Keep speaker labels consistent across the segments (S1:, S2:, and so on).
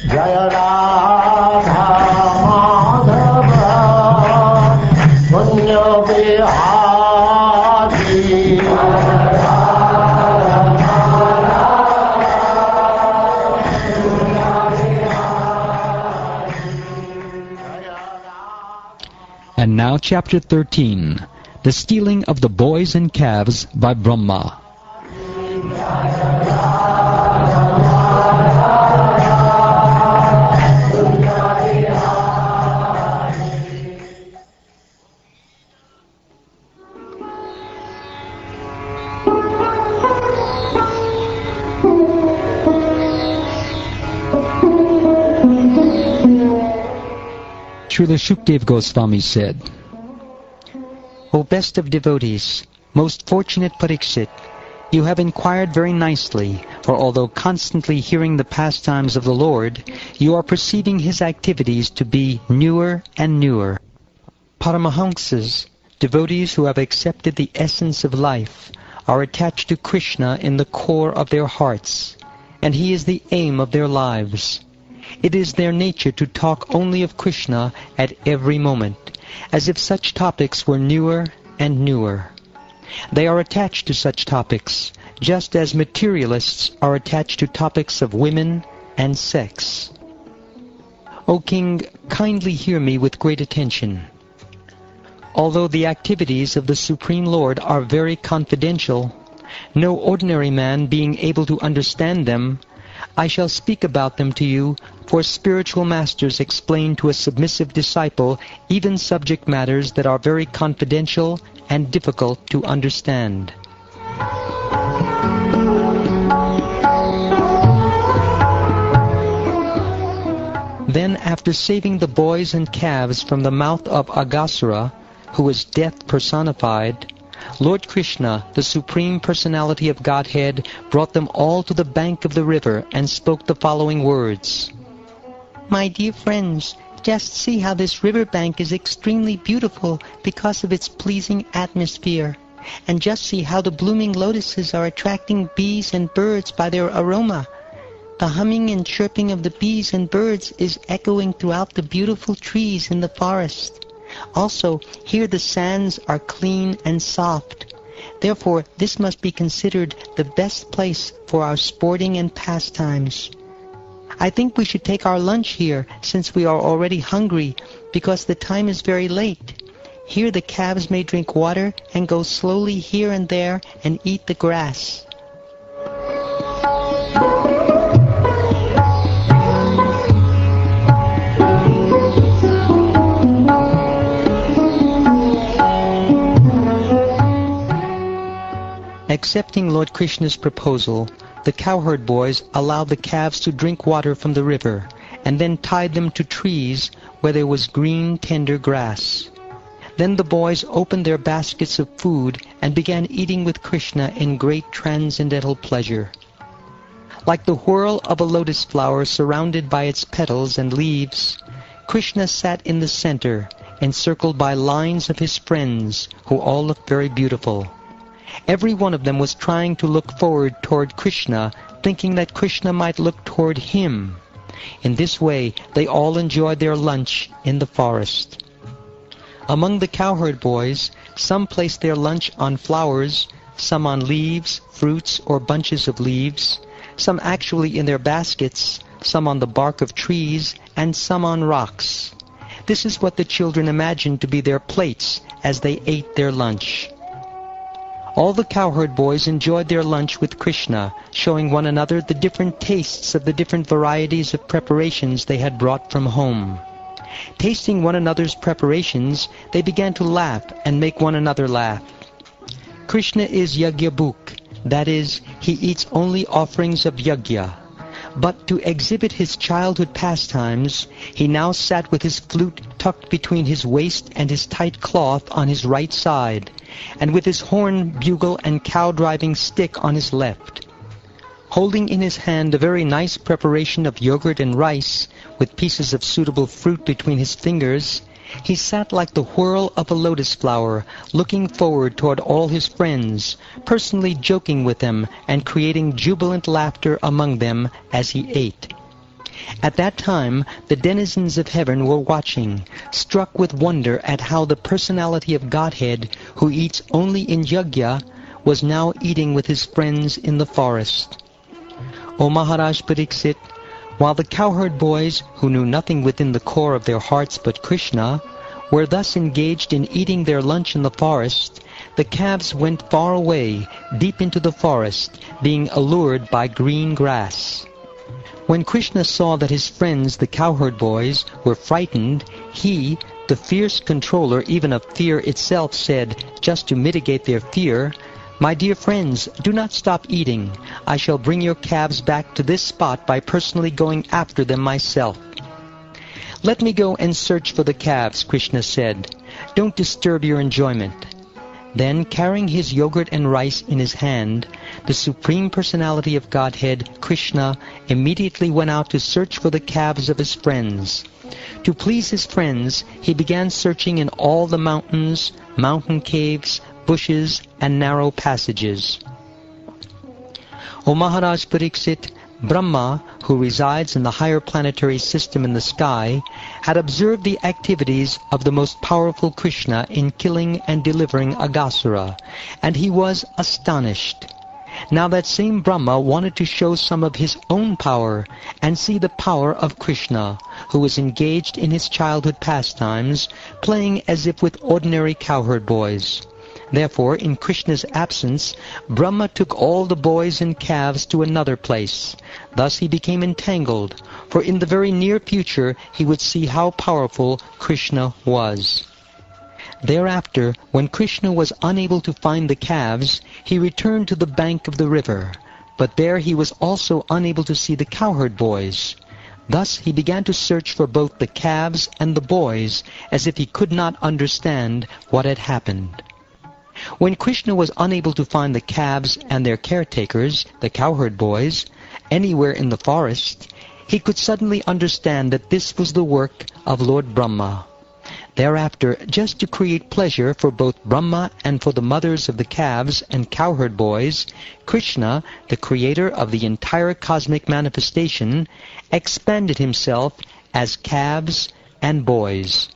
S1: Jaya Radha Madhava Punya Vihari
S2: And now chapter 13, the stealing of the boys and calves by Brahma. Srila Shukdev Goswami said, O best of devotees, most fortunate Parikshit, you have inquired very nicely, for although constantly hearing the pastimes of the Lord, you are perceiving His activities to be newer and newer. Paramahamsas, devotees who have accepted the essence of life, are attached to Krishna in the core of their hearts, and He is the aim of their lives. It is their nature to talk only of Krishna at every moment, as if such topics were newer and newer. They are attached to such topics, just as materialists are attached to topics of women and sex. O King, kindly hear me with great attention. Although the activities of the Supreme Lord are very confidential, no ordinary man being able to understand them, I shall speak about them to you, for spiritual masters explain to a submissive disciple even subject matters that are very confidential and difficult to understand. Then, after saving the boys and calves from the mouth of Aghasura, who is death personified, Lord Krishna, the Supreme Personality of Godhead, brought them all to the bank of the river and spoke the following words. My dear friends, just see how this river bank is extremely beautiful because of its pleasing atmosphere. And just see how the blooming lotuses are attracting bees and birds by their aroma. The humming and chirping of the bees and birds is echoing throughout the beautiful trees in the forest. Also, here the sands are clean and soft. Therefore, this must be considered the best place for our sporting and pastimes. I think we should take our lunch here, since we are already hungry, because the time is very late. Here the calves may drink water and go slowly here and there and eat the grass. Accepting Lord Krishna's proposal, the cowherd boys allowed the calves to drink water from the river, and then tied them to trees where there was green, tender grass. Then the boys opened their baskets of food and began eating with Krishna in great transcendental pleasure. Like the whirl of a lotus flower surrounded by its petals and leaves, Krishna sat in the center, encircled by lines of his friends, who all looked very beautiful. Every one of them was trying to look forward toward Krishna, thinking that Krishna might look toward him. In this way, they all enjoyed their lunch in the forest. Among the cowherd boys, some placed their lunch on flowers, some on leaves, fruits, or bunches of leaves, some actually in their baskets, some on the bark of trees, and some on rocks. This is what the children imagined to be their plates as they ate their lunch. All the cowherd boys enjoyed their lunch with Krishna, showing one another the different tastes of the different varieties of preparations they had brought from home. Tasting one another's preparations, they began to laugh and make one another laugh. Krishna is Yagyabhuk, that is, he eats only offerings of yagya. But to exhibit his childhood pastimes, he now sat with his flute tucked between his waist and his tight cloth on his right side, and with his horn, bugle, and cow-driving stick on his left. Holding in his hand a very nice preparation of yogurt and rice, with pieces of suitable fruit between his fingers, he sat like the whirl of a lotus flower, looking forward toward all his friends, personally joking with them and creating jubilant laughter among them as he ate. At that time, the denizens of heaven were watching, struck with wonder at how the personality of Godhead, who eats only in yajna, was now eating with his friends in the forest. O Maharaj Pariksit, while the cowherd boys, who knew nothing within the core of their hearts but Krishna, were thus engaged in eating their lunch in the forest, the calves went far away, deep into the forest, being allured by green grass. When Krishna saw that his friends, the cowherd boys, were frightened, he, the fierce controller even of fear itself, said, just to mitigate their fear, "My dear friends, do not stop eating. I shall bring your calves back to this spot by personally going after them myself." "Let me go and search for the calves," Krishna said. "Don't disturb your enjoyment." Then, carrying his yogurt and rice in his hand, the Supreme Personality of Godhead, Krishna, immediately went out to search for the calves of his friends. To please his friends, he began searching in all the mountains, mountain caves, bushes, and narrow passages. O Maharaj Pariksit, Brahma, who resides in the higher planetary system in the sky, had observed the activities of the most powerful Krishna in killing and delivering Aghasura, and he was astonished. Now that same Brahma wanted to show some of his own power and see the power of Krishna, who was engaged in his childhood pastimes, playing as if with ordinary cowherd boys. Therefore, in Krishna's absence, Brahma took all the boys and calves to another place. Thus he became entangled, for in the very near future he would see how powerful Krishna was. Thereafter, when Krishna was unable to find the calves, he returned to the bank of the river. But there he was also unable to see the cowherd boys. Thus he began to search for both the calves and the boys, as if he could not understand what had happened. When Krishna was unable to find the calves and their caretakers, the cowherd boys, anywhere in the forest, he could suddenly understand that this was the work of Lord Brahma. Thereafter, just to create pleasure for both Brahma and for the mothers of the calves and cowherd boys, Krishna, the creator of the entire cosmic manifestation, expanded himself as calves and boys.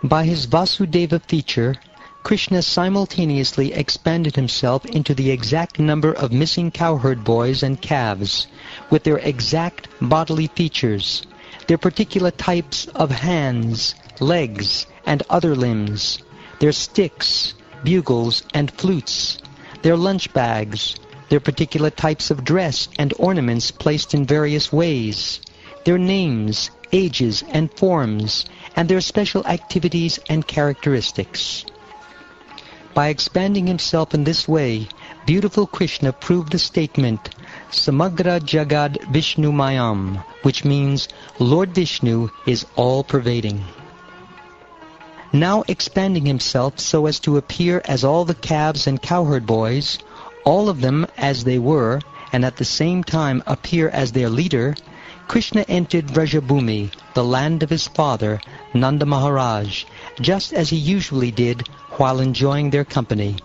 S2: By his Vasudeva feature, Krishna simultaneously expanded himself into the exact number of missing cowherd boys and calves, with their exact bodily features, their particular types of hands, legs, and other limbs, their sticks, bugles, and flutes, their lunch bags, their particular types of dress and ornaments placed in various ways, their names, ages, and forms, and their special activities and characteristics. By expanding himself in this way, beautiful Krishna proved the statement, Samagra Jagad Vishnu Mayam, which means, Lord Vishnu is all-pervading. Now expanding himself so as to appear as all the calves and cowherd boys, all of them as they were, and at the same time appear as their leader, Krishna entered Vrajabhumi, the land of his father, Nanda Maharaj, just as he usually did while enjoying their company.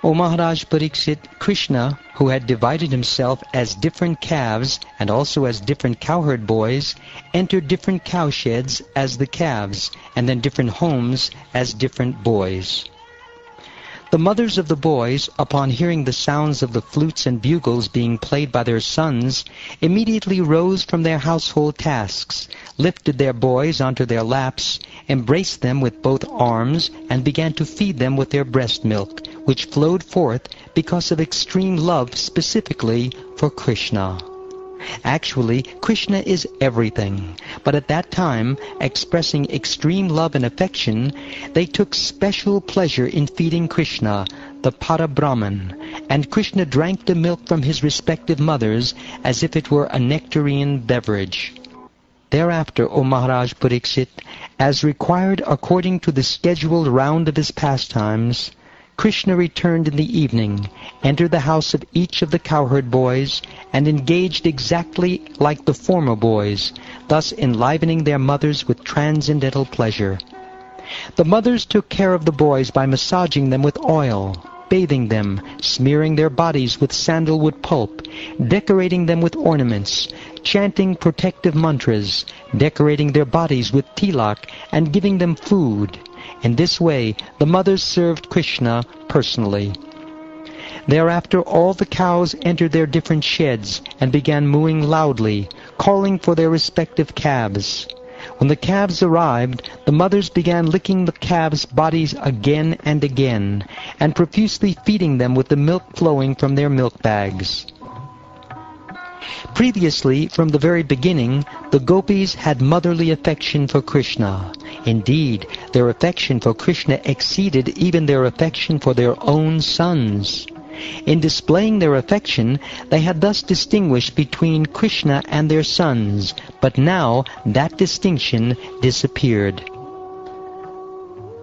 S2: O Maharaj Pariksit, Krishna, who had divided himself as different calves and also as different cowherd boys, entered different cowsheds as the calves, and then different homes as different boys. The mothers of the boys, upon hearing the sounds of the flutes and bugles being played by their sons, immediately rose from their household tasks, lifted their boys onto their laps, embraced them with both arms, and began to feed them with their breast milk, which flowed forth because of extreme love specifically for Krishna. Actually, Krishna is everything, but at that time, expressing extreme love and affection, they took special pleasure in feeding Krishna, the Para-Brahman, and Krishna drank the milk from his respective mothers as if it were a nectarine beverage. Thereafter, O Maharaj Pariksit, as required according to the scheduled round of his pastimes, Krishna returned in the evening, entered the house of each of the cowherd boys, and engaged exactly like the former boys, thus enlivening their mothers with transcendental pleasure. The mothers took care of the boys by massaging them with oil, bathing them, smearing their bodies with sandalwood pulp, decorating them with ornaments, chanting protective mantras, decorating their bodies with tilak, and giving them food. In this way, the mothers served Krishna personally. Thereafter all the cows entered their different sheds and began mooing loudly, calling for their respective calves. When the calves arrived, the mothers began licking the calves' bodies again and again, and profusely feeding them with the milk flowing from their milk bags. Previously, from the very beginning, the gopis had motherly affection for Krishna. Indeed, their affection for Krishna exceeded even their affection for their own sons. In displaying their affection, they had thus distinguished between Krishna and their sons, but now that distinction disappeared.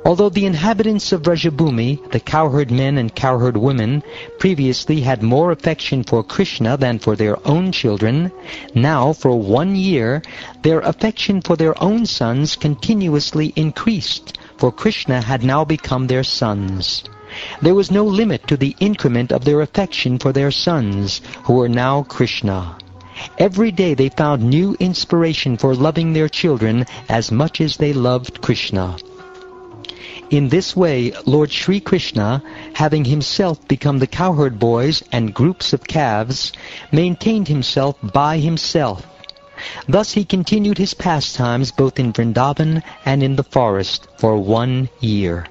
S2: Although the inhabitants of Vrajabhumi, the cowherd men and cowherd women, previously had more affection for Krishna than for their own children, now for 1 year their affection for their own sons continuously increased, for Krishna had now become their sons. There was no limit to the increment of their affection for their sons, who were now Krishna. Every day they found new inspiration for loving their children as much as they loved Krishna. In this way, Lord Sri Krishna, having himself become the cowherd boys and groups of calves, maintained himself by himself. Thus he continued his pastimes both in Vrindavan and in the forest for 1 year.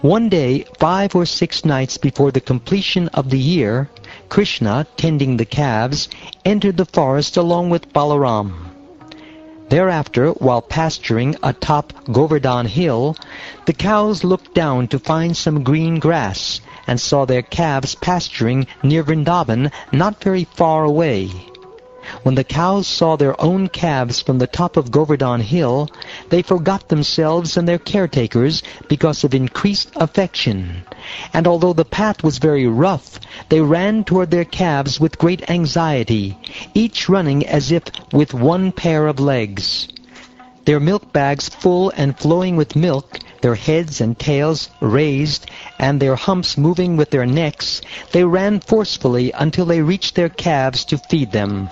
S2: One day, 5 or 6 nights before the completion of the year, Krishna, tending the calves, entered the forest along with Balaram. Thereafter, while pasturing atop Govardhan hill, the cows looked down to find some green grass, and saw their calves pasturing near Vrindavan not very far away. When the cows saw their own calves from the top of Govardhan hill, they forgot themselves and their caretakers because of increased affection. And although the path was very rough, they ran toward their calves with great anxiety, each running as if with 1 pair of legs. Their milk bags full and flowing with milk, their heads and tails raised, and their humps moving with their necks, they ran forcefully until they reached their calves to feed them.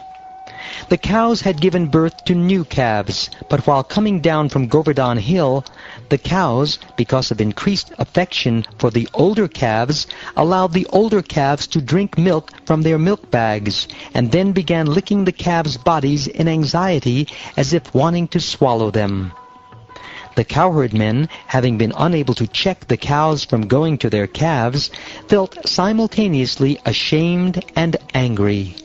S2: The cows had given birth to new calves, but while coming down from Govardhan hill, the cows, because of increased affection for the older calves, allowed the older calves to drink milk from their milk bags, and then began licking the calves' bodies in anxiety as if wanting to swallow them. The cowherd men, having been unable to check the cows from going to their calves, felt simultaneously ashamed and angry.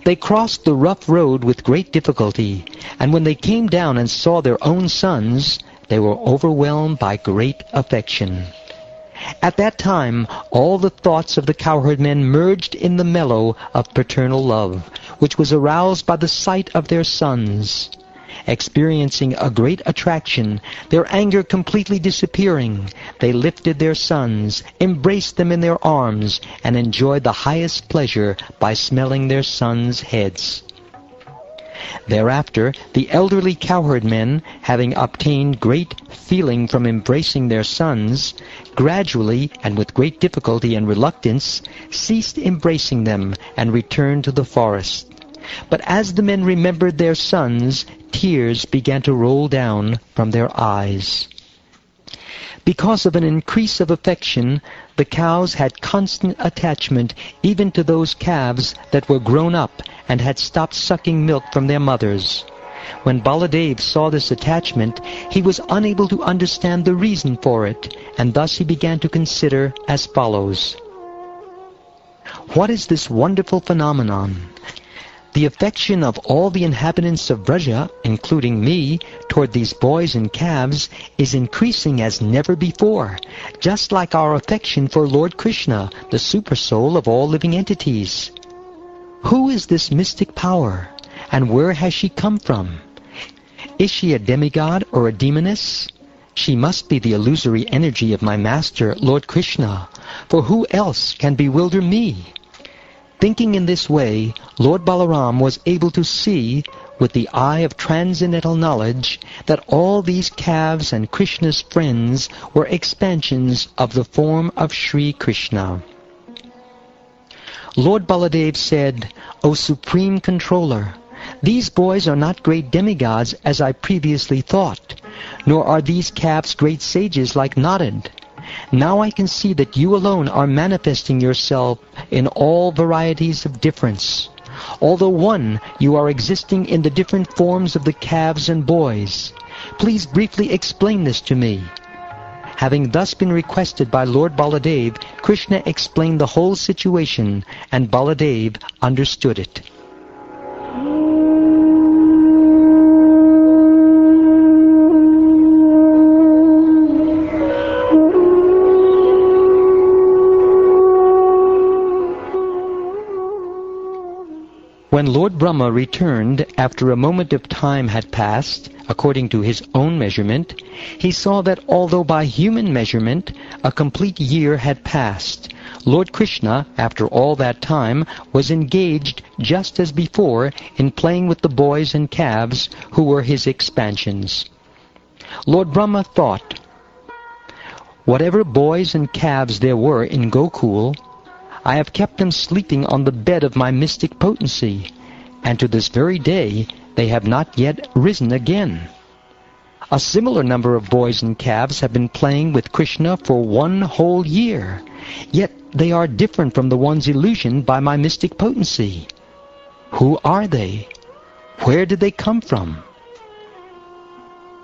S2: They crossed the rough road with great difficulty, and when they came down and saw their own sons, they were overwhelmed by great affection. At that time, all the thoughts of the cowherd men merged in the mellow of paternal love, which was aroused by the sight of their sons. Experiencing a great attraction, their anger completely disappearing, they lifted their sons, embraced them in their arms, and enjoyed the highest pleasure by smelling their sons' heads. Thereafter, the elderly cowherd men, having obtained great feeling from embracing their sons, gradually and with great difficulty and reluctance, ceased embracing them and returned to the forest. But as the men remembered their sons, tears began to roll down from their eyes. Because of an increase of affection, the cows had constant attachment even to those calves that were grown up and had stopped sucking milk from their mothers. When Baladev saw this attachment, he was unable to understand the reason for it, and thus he began to consider as follows. What is this wonderful phenomenon? The affection of all the inhabitants of Vraja, including me, toward these boys and calves is increasing as never before, just like our affection for Lord Krishna, the supersoul of all living entities. Who is this mystic power, and where has she come from? Is she a demigod or a demoness? She must be the illusory energy of my master, Lord Krishna, for who else can bewilder me? Thinking in this way, Lord Balaram was able to see, with the eye of transcendental knowledge, that all these calves and Krishna's friends were expansions of the form of Sri Krishna. Lord Baladev said, "O Supreme Controller, these boys are not great demigods as I previously thought, nor are these calves great sages like Narad. Now I can see that you alone are manifesting yourself in all varieties of difference. Although one, you are existing in the different forms of the calves and boys. Please briefly explain this to me." Having thus been requested by Lord Baladev, Krishna explained the whole situation, and Baladev understood it. When Lord Brahma returned after a moment of time had passed, according to his own measurement, he saw that although by human measurement a complete year had passed, Lord Krishna, after all that time, was engaged just as before in playing with the boys and calves who were his expansions. Lord Brahma thought, "Whatever boys and calves there were in Gokul, I have kept them sleeping on the bed of my mystic potency, and to this very day they have not yet risen again. A similar number of boys and calves have been playing with Krishna for 1 whole year, yet they are different from the ones illusioned by my mystic potency. Who are they? Where did they come from?"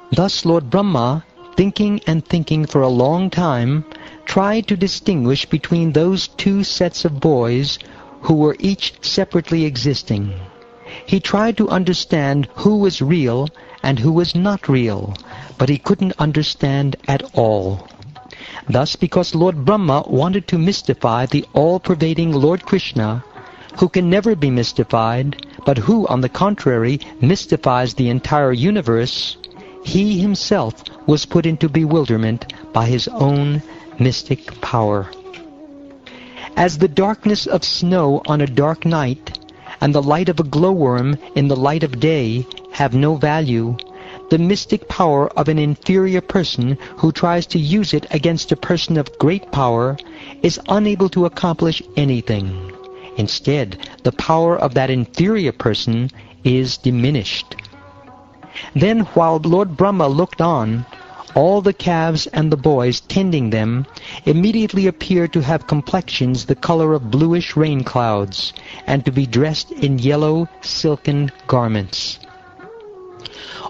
S2: Thus Lord Brahma, thinking and thinking for a long time, tried to distinguish between those 2 sets of boys who were each separately existing. He tried to understand who was real and who was not real, but he couldn't understand at all. Thus, because Lord Brahma wanted to mystify the all-pervading Lord Krishna, who can never be mystified, but who, on the contrary, mystifies the entire universe, he himself was put into bewilderment by his own mystic power. As the darkness of snow on a dark night and the light of a glowworm in the light of day have no value, the mystic power of an inferior person who tries to use it against a person of great power is unable to accomplish anything. Instead, the power of that inferior person is diminished. Then, while Lord Brahma looked on, all the calves and the boys tending them immediately appeared to have complexions the color of bluish rain clouds, and to be dressed in yellow silken garments.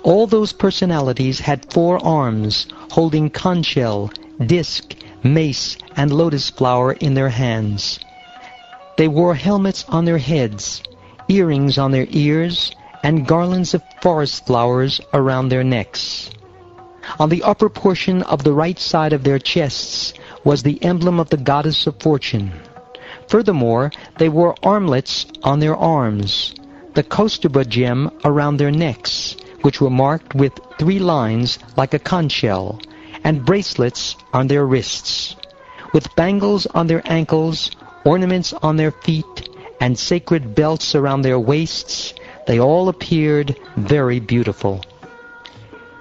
S2: All those personalities had 4 arms, holding conch shell, disc, mace, and lotus flower in their hands. They wore helmets on their heads, earrings on their ears, and garlands of forest flowers around their necks. On the upper portion of the right side of their chests was the emblem of the goddess of fortune. Furthermore, they wore armlets on their arms, the Kaustuba gem around their necks, which were marked with 3 lines like a conch shell, and bracelets on their wrists. With bangles on their ankles, ornaments on their feet, and sacred belts around their waists, they all appeared very beautiful.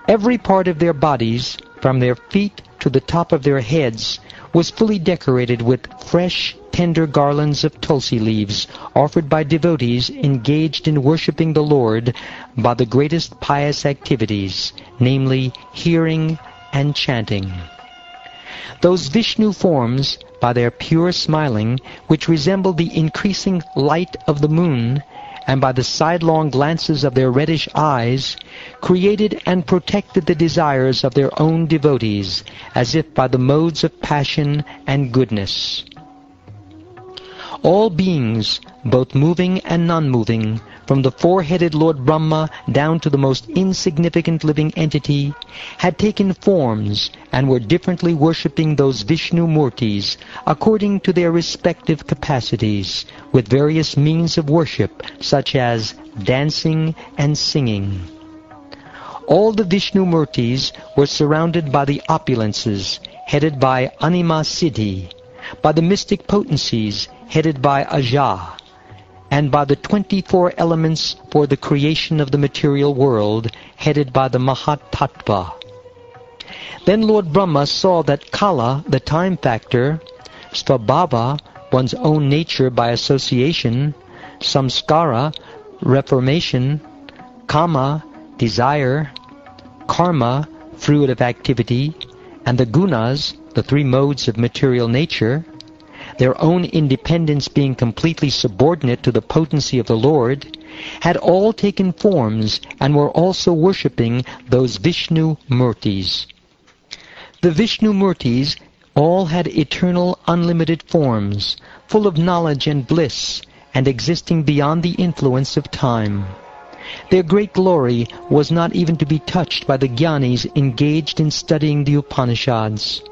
S2: Every part of their bodies, from their feet to the top of their heads, was fully decorated with fresh, tender garlands of tulsi leaves offered by devotees engaged in worshipping the Lord by the greatest pious activities, namely hearing and chanting. Those Vishnu forms, by their pure smiling, which resembled the increasing light of the moon, and by the sidelong glances of their reddish eyes, created and protected the desires of their own devotees, as if by the modes of passion and goodness. All beings, both moving and non-moving, from the 4-headed Lord Brahma down to the most insignificant living entity, had taken forms and were differently worshipping those Vishnu Murtis according to their respective capacities, with various means of worship such as dancing and singing. All the Vishnu Murtis were surrounded by the opulences, headed by Anima Siddhi, by the mystic potencies, headed by Aja, and by the 24 elements for the creation of the material world, headed by the Mahat Tattva. Then Lord Brahma saw that Kala, the time factor, Svabhava, one's own nature by association, Samskara, reformation, Kama, desire, Karma, fruit of activity, and the Gunas, the three modes of material nature, their own independence being completely subordinate to the potency of the Lord, had all taken forms and were also worshipping those Vishnu Murtis. The Vishnu Murtis all had eternal unlimited forms, full of knowledge and bliss, and existing beyond the influence of time. Their great glory was not even to be touched by the Jnanis engaged in studying the Upanishads.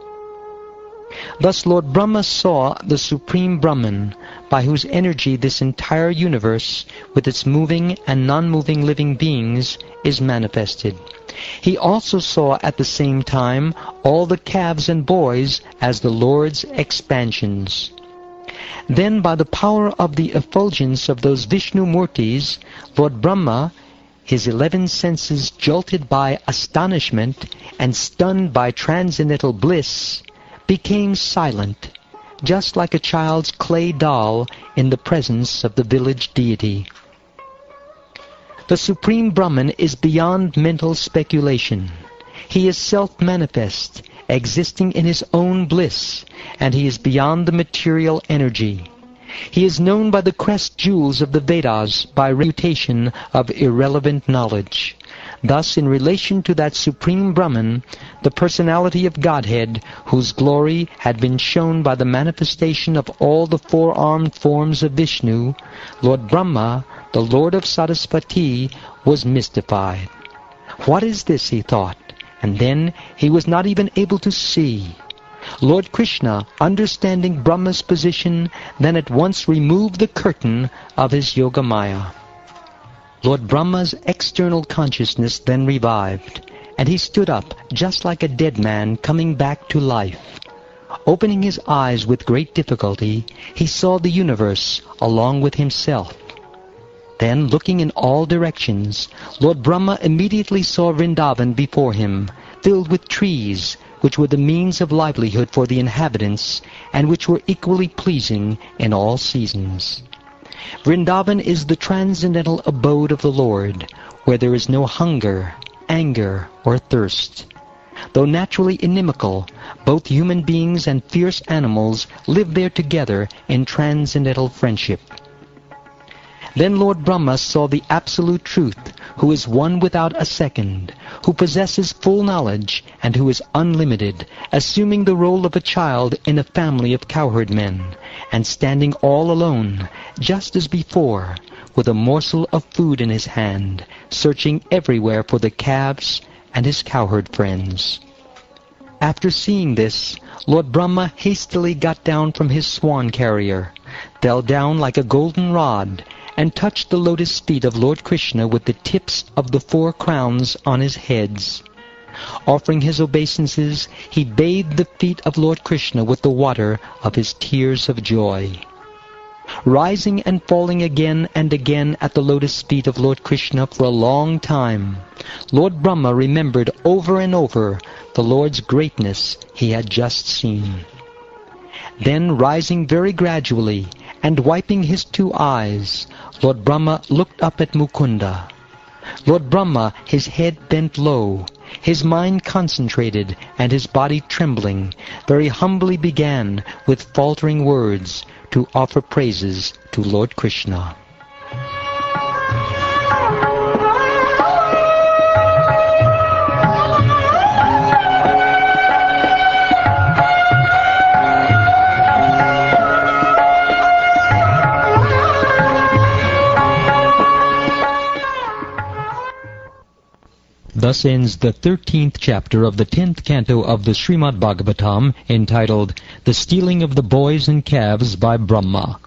S2: Thus Lord Brahma saw the Supreme Brahman, by whose energy this entire universe, with its moving and non-moving living beings, is manifested. He also saw at the same time all the calves and boys as the Lord's expansions. Then by the power of the effulgence of those Vishnu Murtis, Lord Brahma, his 11 senses jolted by astonishment and stunned by transcendental bliss, became silent, just like a child's clay doll in the presence of the village deity. The Supreme Brahman is beyond mental speculation. He is self-manifest, existing in his own bliss, and he is beyond the material energy. He is known by the crest jewels of the Vedas by refutation of irrelevant knowledge. Thus, in relation to that Supreme Brahman, the personality of Godhead, whose glory had been shown by the manifestation of all the four-armed forms of Vishnu, Lord Brahma, the Lord of Sarasvati, was mystified. What is this, he thought, and then he was not even able to see. Lord Krishna, understanding Brahma's position, then at once removed the curtain of his Yogamaya. Lord Brahma's external consciousness then revived, and he stood up just like a dead man coming back to life. Opening his eyes with great difficulty, he saw the universe along with himself. Then, looking in all directions, Lord Brahma immediately saw Vrindavan before him, filled with trees, which were the means of livelihood for the inhabitants, and which were equally pleasing in all seasons. Vrindavan is the transcendental abode of the Lord, where there is no hunger, anger, or thirst. Though naturally inimical, both human beings and fierce animals live there together in transcendental friendship. Then Lord Brahma saw the Absolute Truth, who is one without a second, who possesses full knowledge, and who is unlimited, assuming the role of a child in a family of cowherd men, and standing all alone, just as before, with a morsel of food in his hand, searching everywhere for the calves and his cowherd friends. After seeing this, Lord Brahma hastily got down from his swan carrier, fell down like a golden rod, and touched the lotus feet of Lord Krishna with the tips of the 4 crowns on his heads. Offering his obeisances, he bathed the feet of Lord Krishna with the water of his tears of joy. Rising and falling again and again at the lotus feet of Lord Krishna for a long time, Lord Brahma remembered over and over the Lord's greatness he had just seen. Then, rising very gradually and wiping his 2 eyes, Lord Brahma looked up at Mukunda. Lord Brahma, his head bent low, his mind concentrated, and his body trembling, very humbly began, with faltering words, to offer praises to Lord Krishna. Thus ends the 13th chapter of the 10th canto of the Srimad Bhagavatam, entitled The Stealing of the Boys and Calves by Brahma.